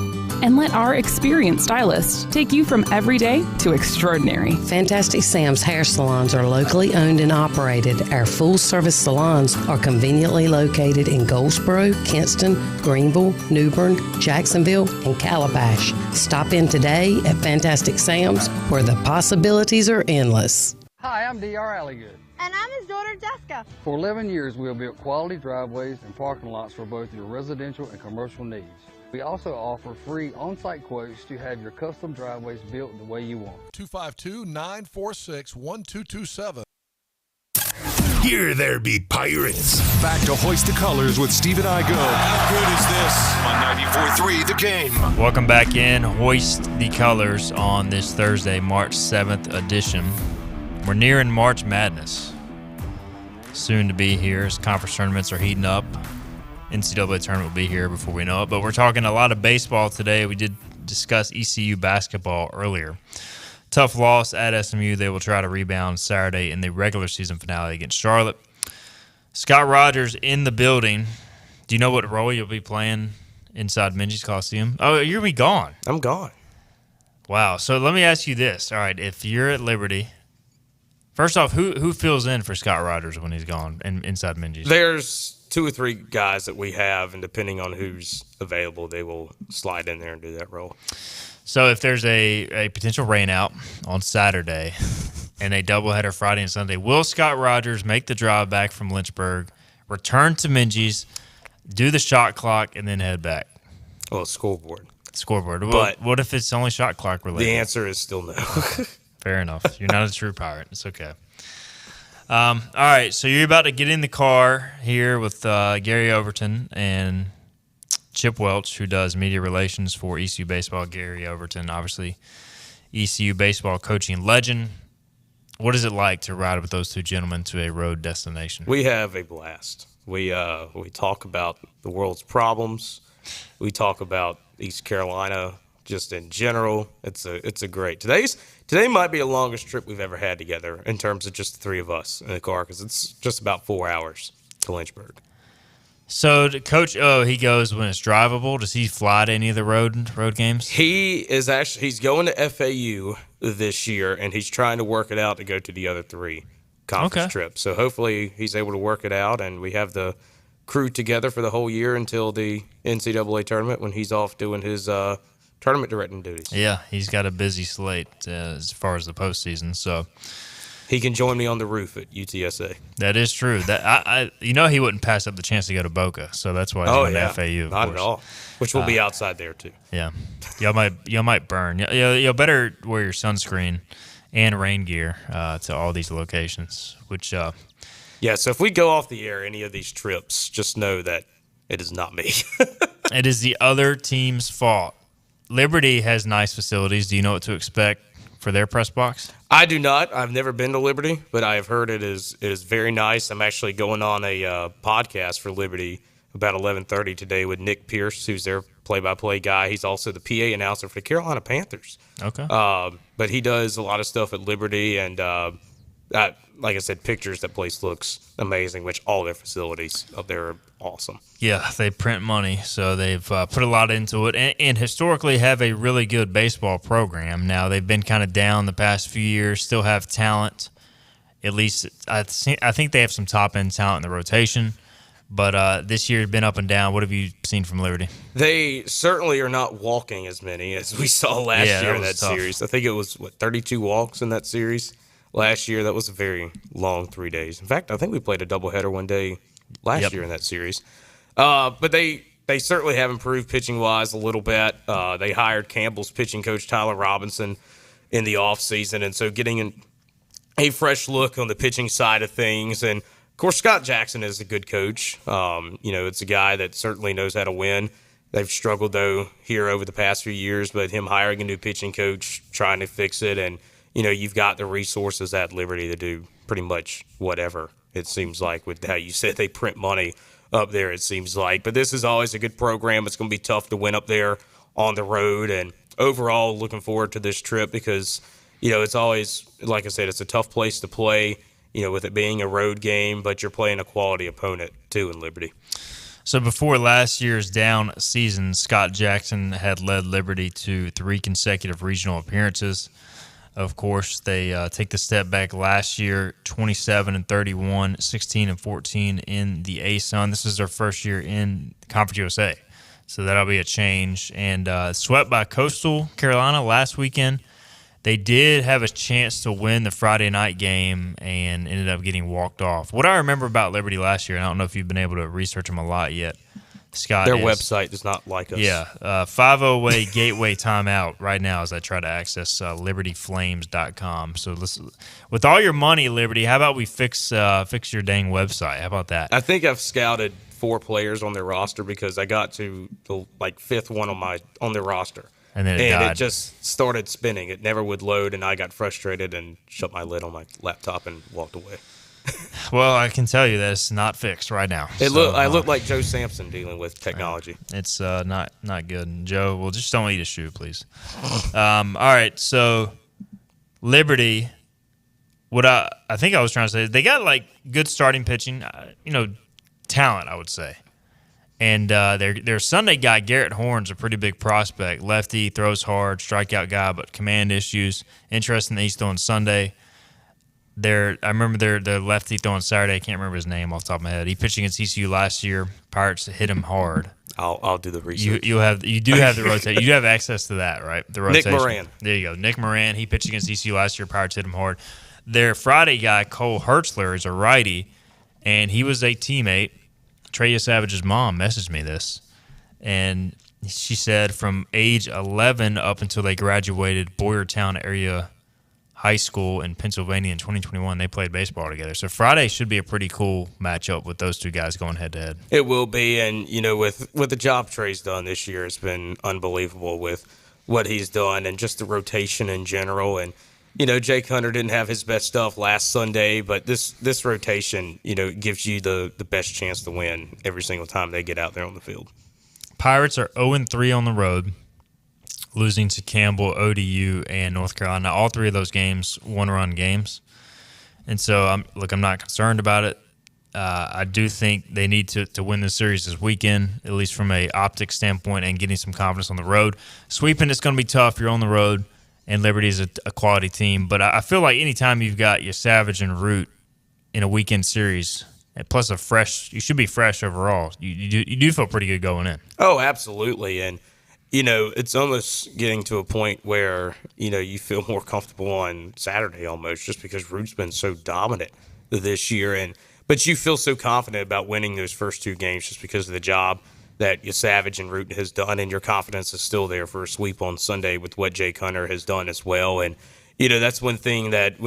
And let our experienced stylists take you from everyday to extraordinary. Fantastic Sam's hair salons are locally owned and operated. Our full-service salons are conveniently located in Goldsboro, Kinston, Greenville, Newbern, Jacksonville, and Calabash. Stop in today at Fantastic Sam's, where the possibilities are endless. Hi, I'm D.R. Alligood. And I'm his daughter, Jessica. For 11 years, we have built quality driveways and parking lots for both your residential and commercial needs. We also offer free on-site quotes to have your custom driveways built the way you want. 252-946-1227. Here there be pirates. Back to Hoist the Colors with Stephen Igo. How good is this? On 94.3 The Game. Welcome back in. Hoist the Colors on this Thursday, March 7th edition. We're nearing March Madness. Soon to be here as conference tournaments are heating up. NCAA tournament will be here before we know it. But we're talking a lot of baseball today. We did discuss ECU basketball earlier. Tough loss at SMU. They will try to rebound Saturday in the regular season finale against Charlotte. Scott Rogers in the building. Do you know what role you'll be playing inside Minges Coliseum? Oh, you're going to be gone. I'm gone. Wow. So let me ask you this. All right, if you're at Liberty, first off, who fills in for Scott Rogers when he's gone inside Minges? There's 2 or 3 guys that we have, and depending on who's available, they will slide in there and do that role. So if there's a potential rainout on Saturday and a doubleheader Friday and Sunday, will Scott Rogers make the drive back from Lynchburg, return to Minges, do the shot clock, and then head back? Well, scoreboard. But what if it's only shot clock related? The answer is still no. Fair enough. You're not a true pirate. It's okay. All right, so you're about to get in the car here with Gary Overton and Chip Welch, who does media relations for ECU Baseball. Gary Overton, obviously ECU Baseball coaching legend. What is it like to ride with those two gentlemen to a road destination? We have a blast. We talk about the world's problems. We talk about East Carolina, just in general. It's a great. Today might be the longest trip we've ever had together in terms of just the three of us in the car, because it's just about 4 hours to Lynchburg. So, Coach O, he goes when it's drivable. Does he fly to any of the road games? He's going to FAU this year, and he's trying to work it out to go to the other three conference trips. So hopefully he's able to work it out, and we have the crew together for the whole year until the NCAA tournament when he's off doing his tournament directing duties. Yeah, he's got a busy slate as far as the postseason, so he can join me on the roof at UTSA. That is true. That he wouldn't pass up the chance to go to Boca, so that's why he's going to FAU. Not at all. Which will be outside there too. Yeah, y'all might burn. Y'all better wear your sunscreen and rain gear to all these locations. Which yeah. So if we go off the air any of these trips, just know that it is not me. It is the other team's fault. Liberty has nice facilities. Do you know what to expect for their press box? I do not. I've never been to Liberty, but I have heard it is very nice. I'm actually going on a podcast for Liberty about 11:30 today with Nick Pierce, who's their play-by-play guy. He's also the PA announcer for the Carolina Panthers. Okay. But he does a lot of stuff at Liberty, and like I said, pictures. That place looks amazing, which all their facilities up there are awesome. Yeah, they print money, so they've put a lot into it, and historically have a really good baseball program. Now, they've been kind of down the past few years, still have talent. At least I think they have some top-end talent in the rotation, but this year has been up and down. What have you seen from Liberty? They certainly are not walking as many as we saw last year in that series. I think it was, 32 walks in that series last year. That was a very long 3 days. In fact, I think we played a doubleheader one day last year in that series. But they certainly have improved pitching-wise a little bit. They hired Campbell's pitching coach, Tyler Robinson, in the offseason, and so getting a fresh look on the pitching side of things. And, of course, Scott Jackson is a good coach. It's a guy that certainly knows how to win. They've struggled, though, here over the past few years, but him hiring a new pitching coach, trying to fix it, and, you've got the resources at Liberty to do pretty much whatever, it seems like, with how you said they print money up there, it seems like. But this is always a good program. It's going to be tough to win up there on the road. And overall, looking forward to this trip because, it's always, like I said, it's a tough place to play, with it being a road game, but you're playing a quality opponent, too, in Liberty. So before last year's down season, Scott Jackson had led Liberty to 3 consecutive regional appearances. Of course, they take the step back last year, 27-31, 16-14 in the ASUN. This is their first year in Conference USA, so that'll be a change. And swept by Coastal Carolina last weekend. They did have a chance to win the Friday night game and ended up getting walked off. What I remember about Liberty last year, and I don't know if you've been able to research them a lot yet, Scott, their website does not like us. Yeah, 508 Gateway timeout right now as I try to access libertyflames.com. So listen, with all your money, Liberty, how about we fix your dang website? How about that? I think I've scouted 4 players on their roster because I got to the 5th one on their roster. And then it just started spinning. It never would load, and I got frustrated and shut my lid on my laptop and walked away. Well, I can tell you that it's not fixed right now. I look like Joe Sampson dealing with technology. It's not good. And Joe, well, just don't eat a shoe, please. All right, so Liberty, what I think I was trying to say is they got good starting pitching, talent, I would say. And their Sunday guy, Garrett Horn's a pretty big prospect. Lefty, throws hard, strikeout guy, but command issues. Interesting that he's throwing Sunday. I remember their lefty throwing Saturday. I can't remember his name off the top of my head. He pitched against ECU last year. Pirates hit him hard. I'll do the research. You do have the rotation. You do have access to that, right? The rotation. Nick Moran. There you go. Nick Moran. He pitched against ECU last year. Pirates hit him hard. Their Friday guy, Cole Hertzler, is a righty, and he was a teammate. Treya Savage's mom messaged me this, and she said from age 11 up until they graduated Boyertown area high school in Pennsylvania in 2021, they played baseball together. So Friday should be a pretty cool matchup with those two guys going head-to-head. It will be, and, with the job Trey's done this year, it's been unbelievable with what he's done and just the rotation in general. And, Jake Hunter didn't have his best stuff last Sunday, but this rotation, gives you the best chance to win every single time they get out there on the field. Pirates are 0-3 on the road, losing to Campbell, ODU, and North Carolina. All three of those games, one-run games. And so, I'm not concerned about it. I do think they need to win this series this weekend, at least from a optics standpoint, and getting some confidence on the road. Sweeping, it's going to be tough. You're on the road, and Liberty is a quality team. But I feel like anytime you've got your Savage and Root in a weekend series, plus you should be fresh overall. You do feel pretty good going in. Oh, absolutely. And, it's almost getting to a point where, you feel more comfortable on Saturday almost just because Root's been so dominant this year. But you feel so confident about winning those first two games just because of the job that your Savage and Root has done, and your confidence is still there for a sweep on Sunday with what Jake Hunter has done as well. And, that's one thing that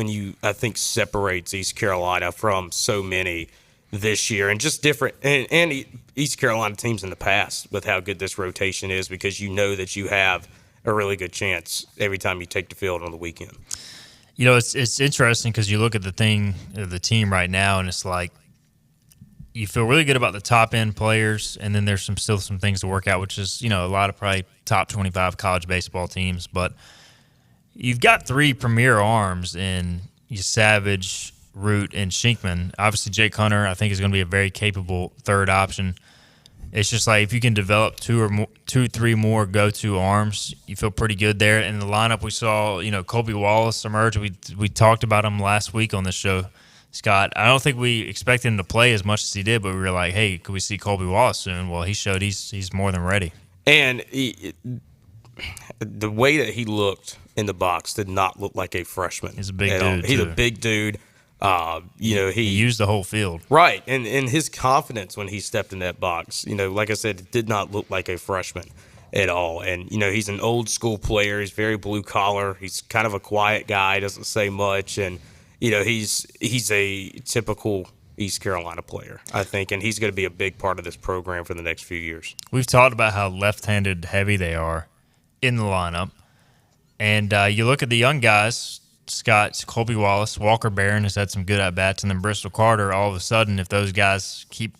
I think separates East Carolina from so many this year, and just different and East Carolina teams in the past with how good this rotation is, because that you have a really good chance every time you take the field on the weekend. It's interesting because you look at the team right now, and it's like you feel really good about the top end players, and then there's still some things to work out, which is a lot of probably top 25 college baseball teams. But you've got three premier arms in your Savage, Root, and Shinkman. Obviously, Jake Hunter, I think, is going to be a very capable third option. It's just like if you can develop three more go-to arms, you feel pretty good there. In the lineup, we saw Colby Wallace emerge. We talked about him last week on this show, Scott. I don't think we expected him to play as much as he did, but we were like, hey, could we see Colby Wallace soon? Well, he showed he's more than ready. And the way that he looked in the box did not look like a freshman. He's a big dude. He's a big dude. He used the whole field. Right. And his confidence when he stepped in that box, like I said, it did not look like a freshman at all. And, he's an old school player. He's very blue collar. He's kind of a quiet guy, doesn't say much. And, he's a typical East Carolina player, I think, and he's going to be a big part of this program for the next few years. We've talked about how left-handed heavy they are in the lineup. And you look at the young guys, Scott, Colby Wallace, Walker Barron has had some good at-bats, and then Bristol Carter, all of a sudden, if those guys keep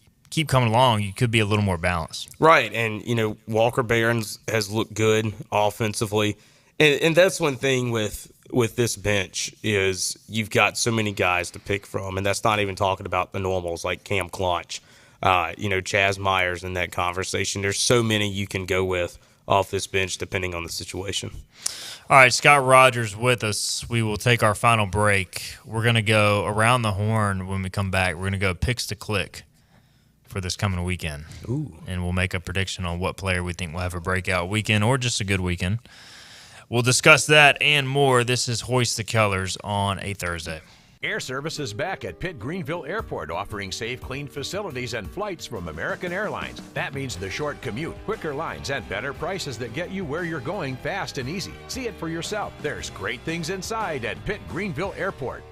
coming along, you could be a little more balanced. Right, and, Walker Barron has looked good offensively. And that's one thing with this bench is you've got so many guys to pick from, and that's not even talking about the normals like Cam Clutch, Chaz Myers in that conversation. There's so many you can go with off this bench depending on the situation. All right, Scott Rogers with us. We will take our final break. We're going to go around the horn when we come back. We're going to go picks to click for this coming weekend. Ooh. And we'll make a prediction on what player we think will have a breakout weekend or just a good weekend. We'll discuss that and more. This is Hoist the Colors on a Thursday. Air Service is back at Pitt Greenville Airport, offering safe, clean facilities and flights from American Airlines. That means the short commute, quicker lines, and better prices that get you where you're going fast and easy. See it for yourself. There's great things inside at Pitt Greenville Airport.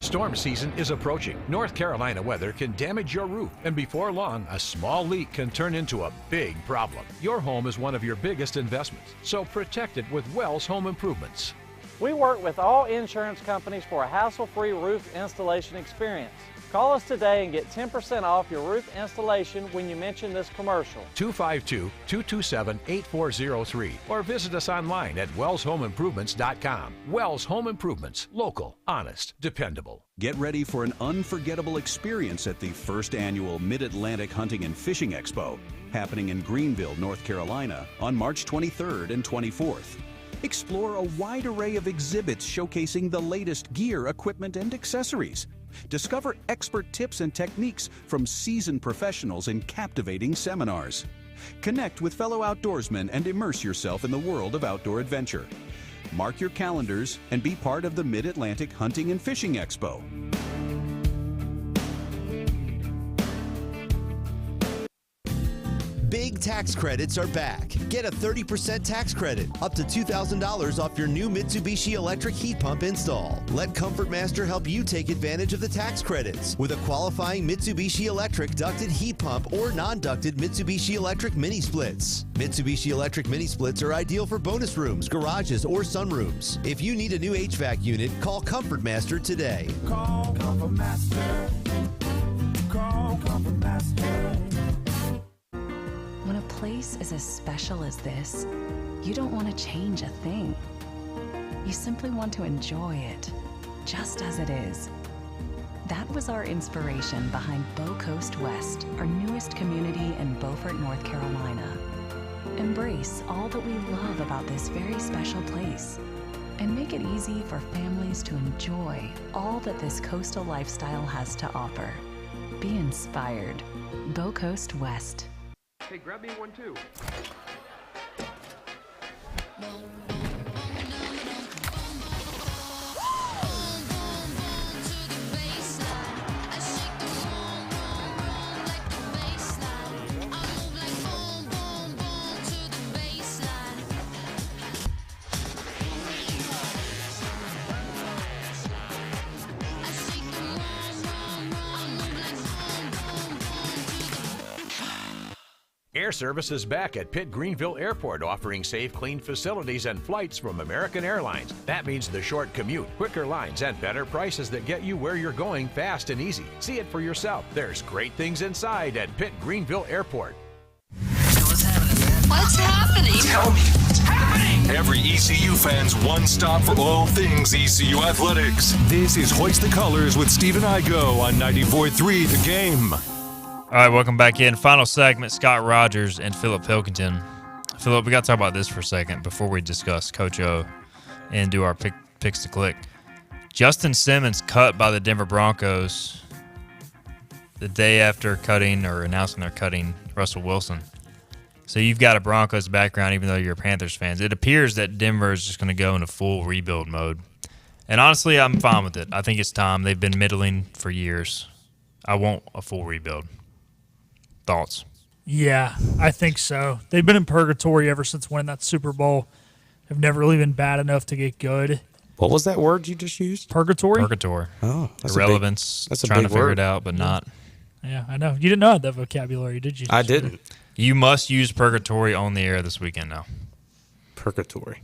Storm season is approaching. North Carolina weather can damage your roof, and before long, a small leak can turn into a big problem. Your home is one of your biggest investments, so protect it with Wells Home Improvements. We work with all insurance companies for a hassle-free roof installation experience. Call us today and get 10% off your roof installation when you mention this commercial. 252-227-8403 or visit us online at wellshomeimprovements.com. Wells Home Improvements. Local, honest, dependable. Get ready for an unforgettable experience at the first annual Mid-Atlantic Hunting and Fishing Expo, happening in Greenville, North Carolina on March 23rd and 24th. Explore a wide array of exhibits showcasing the latest gear, equipment, and accessories. Discover expert tips and techniques from seasoned professionals in captivating seminars. Connect with fellow outdoorsmen and immerse yourself in the world of outdoor adventure. Mark your calendars and be part of the Mid-Atlantic Hunting and Fishing Expo. Big tax credits are back. Get a 30% tax credit, up to $2,000 off your new Mitsubishi electric heat pump install. Let Comfort Master help you take advantage of the tax credits with a qualifying Mitsubishi electric ducted heat pump or non-ducted Mitsubishi electric mini splits. Mitsubishi electric mini splits are ideal for bonus rooms, garages, or sunrooms. If you need a new HVAC unit, call Comfort Master today. Call Comfort Master. Call Comfort Master. When a place is as special as this, you don't want to change a thing. You simply want to enjoy it, just as it is. That was our inspiration behind Bow Coast West, our newest community in Beaufort, North Carolina. Embrace all that we love about this very special place and make it easy for families to enjoy all that this coastal lifestyle has to offer. Be inspired. Bow Coast West. Hey, grab me one too. Air Service is back at Pitt Greenville Airport, offering safe, clean facilities and flights from American Airlines. That means the short commute, quicker lines, and better prices that get you where you're going fast and easy. See it for yourself. There's great things inside at Pitt Greenville Airport. What's happening? Tell me what's happening. Every ECU fan's one stop for all things ECU athletics. This is Hoist the Colors with Stephen Igo on 94.3 The Game. All right, welcome back in. Final segment, Scott Rogers and Philip Pilkington. Philip, we got to talk about this for a second before we discuss Coach O and do our picks to click. Justin Simmons cut by the Denver Broncos the day after cutting or announcing they're cutting Russell Wilson. So you've got a Broncos background even though you're a Panthers fan. It appears that Denver is just going to go into full rebuild mode. And honestly, I'm fine with it. I think it's time. They've been middling for years. I want a full rebuild. Thoughts? Yeah, I think so. They've been in purgatory ever since winning that Super Bowl. They've never really been bad enough to get good. What was that word you just used? Purgatory? Purgatory. Oh, that's irrelevance. That's a trying big to figure word. it out, but not. Yeah, I know. You didn't know that vocabulary, did you? I didn't. You must use purgatory on the air this weekend now. Purgatory.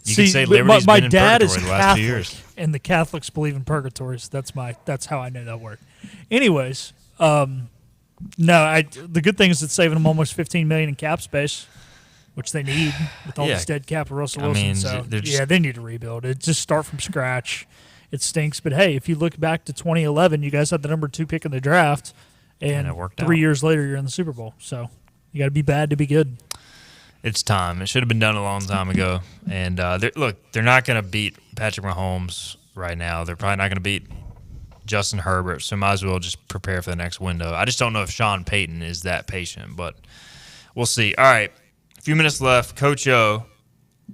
You can say Liberty's my been in dad is purgatory the last 2 Catholic, years. and the Catholics believe in purgatory, so that's how I know that word. Anyways, no, the good thing is it's saving them almost $15 million in cap space, which they need with all this dead cap of Russell Wilson. mean, so they're they need to rebuild it. Just start from scratch. It stinks, but hey, if you look back to 2011, you guys had the number 2 pick in the draft, and it worked 3 out. years later you're in the Super Bowl. So you got to be bad to be good. It's time. It should have been done a long time ago. And they're not going to beat Patrick Mahomes right now. They're probably not going to beat Justin Herbert, so might as well just prepare for the next window. I just don't know if Sean Payton is that patient, but we'll see. All right, a few minutes left. Coach O,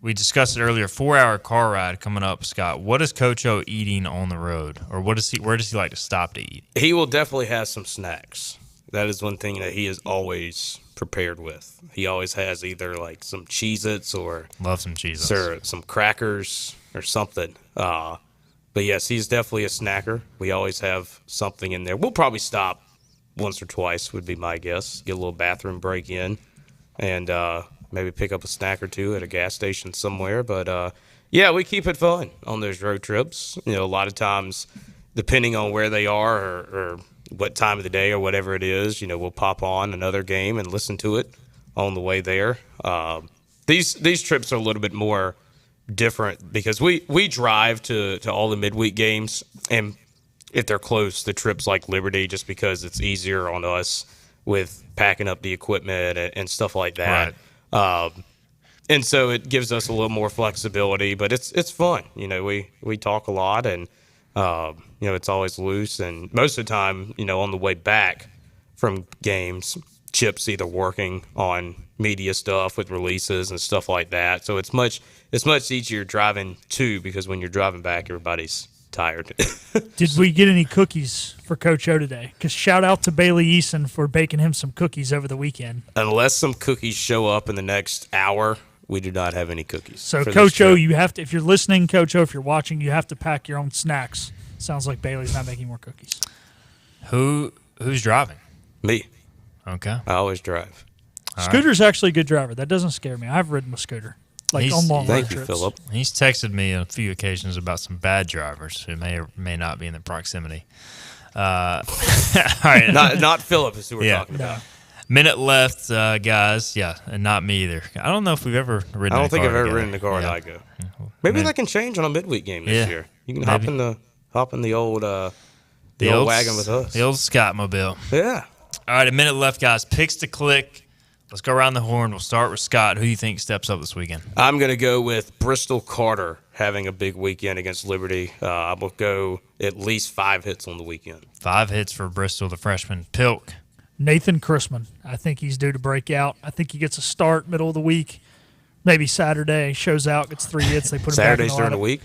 we discussed it earlier, 4-hour car ride coming up, Scott. What is Coach O eating on the road, or where does he like to stop to eat? He will definitely have some snacks. That is one thing that he is always prepared with. He always has either like some Cheez-Its or love some Cheez-Its. or some crackers or something. But yes, he's definitely a snacker. We always have something in there. We'll probably stop once or twice would be my guess. Get a little bathroom break in and maybe pick up a snack or two at a gas station somewhere. But yeah, we keep it fun on those road trips. You know, a lot of times, depending on where they are or what time of the day or whatever it is, you know, we'll pop on another game and listen to it on the way there. These trips are a little bit more different because we drive to all the midweek games, and if they're close, the trips like Liberty, just because it's easier on us with packing up the equipment and stuff like that. Right. And so it gives us a little more flexibility, but it's fun. You know, we talk a lot, and you know, it's always loose. And most of the time, you know, on the way back from games, Chip's either working on media stuff with releases and stuff like that. So it's much easier driving too, because when you're driving back, everybody's tired. Did we get any cookies for Coach O today? Because shout out to Bailey Eason for baking him some cookies over the weekend. Unless some cookies show up in the next hour, we do not have any cookies. So Coach O, you have to, if you're listening, Coach O, if you're watching, you have to pack your own snacks. Sounds like Bailey's not making more cookies. Who's driving? Me. Okay. I always drive. Scooter's actually a good driver. That doesn't scare me. I've ridden with Scooter. Like on long road trips. Philip. He's texted me on a few occasions about some bad drivers who may or may not be in the proximity. All right. Not Philip is who we're talking about. Minute left, guys. Yeah, and not me either. I don't know if we've ever ridden. I don't think I've ever together. ridden the car at IGO. Maybe that can change on a midweek game this year. You can hop in the old wagon with us. The old Scott Mobile. Yeah. All right, a minute left, guys. Picks to click. Let's go around the horn. We'll start with Scott. Who do you think steps up this weekend? I'm going to go with Bristol Carter having a big weekend against Liberty. I will go at least 5 hits on the weekend. 5 hits for Bristol, the freshman. Pilk. Nathan Chrisman. I think he's due to break out. I think he gets a start middle of the week. Maybe Saturday, shows out, gets 3 hits. They put him Saturdays back in the during the week?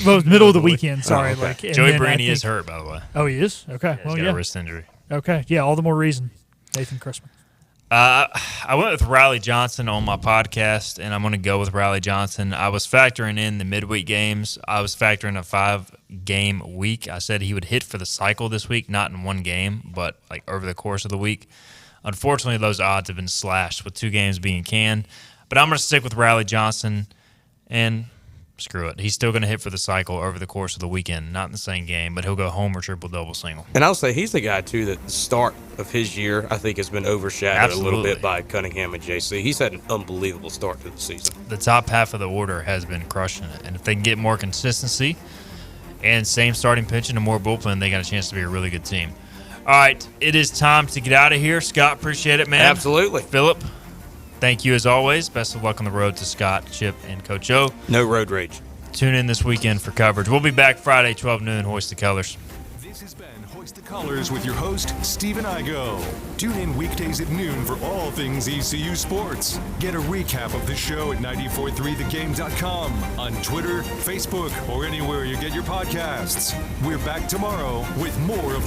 Well, middle of the weekend, sorry. Oh, okay. Joey Braney is hurt, by the way. Oh, he is? Okay. He's got a wrist injury. Okay. Yeah, all the more reason. Nathan Chrisman. I went with Riley Johnson on my podcast, and I'm going to go with Riley Johnson. I was factoring in the midweek games. I was factoring a 5-game week. I said he would hit for the cycle this week, not in one game, but like over the course of the week. Unfortunately, those odds have been slashed with 2 games being canned. But I'm going to stick with Riley Johnson, and screw it. He's still going to hit for the cycle over the course of the weekend, not in the same game, but he'll go homer, triple, double, single. And I'll say he's the guy, too, that the start of his year, I think, has been overshadowed a little bit by Cunningham and JC. He's had an unbelievable start to the season. The top half of the order has been crushing it. And if they can get more consistency and same starting pitching and more bullpen, they got a chance to be a really good team. All right, it is time to get out of here. Scott, appreciate it, man. Absolutely. Philip, thank you as always. Best of luck on the road to Scott, Chip, and Coach O. No road rage. Tune in this weekend for coverage. We'll be back Friday, 12 noon, Hoist the Colors. This has been Hoist the Colors with your host, Stephen Igo. Tune in weekdays at noon for all things ECU sports. Get a recap of the show at 943thegame.com, on Twitter, Facebook, or anywhere you get your podcasts. We're back tomorrow with more of